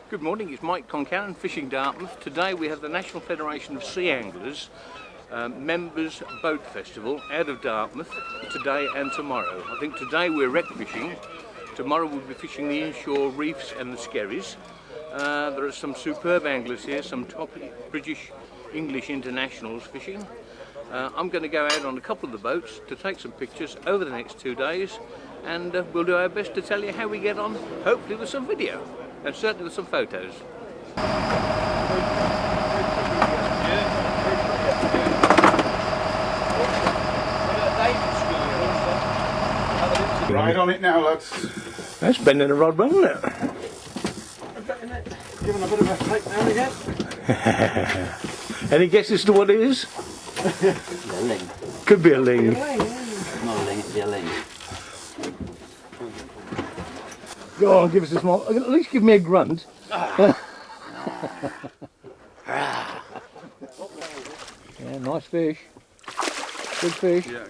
Good morning, it's Mike Concannon, Fishing Dartmouth. Today we have the National Federation of Sea Anglers Members Boat Festival out of Dartmouth today and tomorrow. I think today we're wreck fishing, tomorrow we'll be fishing the inshore reefs and the skerries. There are some superb anglers here, some top British English internationals fishing. I'm going to go out on a couple of the boats to take some pictures over the next 2 days, and we'll do our best to tell you how we get on, hopefully with some video and certainly with some photos. Right on it now, lads. That's bending a rod well, isn't it? Giving a bit of a take now and again. Any guesses to what it is? A ling. Could be a ling. Not a ling, it'd be a ling. Go on, give us a small. At least give me a grunt. Yeah, nice fish. Good fish. Yeah.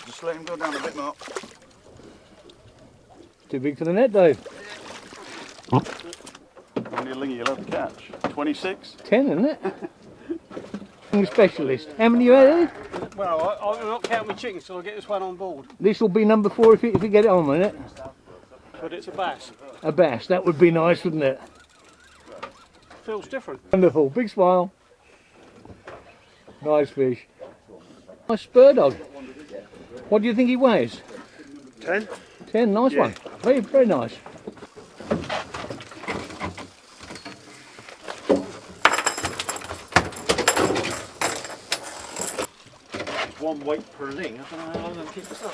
Just let him go down a bit more. Too big for the net, Dave. Only a ling you'll have to catch. 26? 10, isn't it? Specialist. How many are there? Well, I'm not counting my chickens till I get this one on board. This will be number 4 if you get it on, won't it? But it's a bass. A bass. That would be nice, wouldn't it? Feels different. Wonderful. Big smile. Nice fish. Nice spur dog. What do you think he weighs? 10. 10. Nice one. Very, very nice. One weight per ling. I don't know how long I'll keep this up.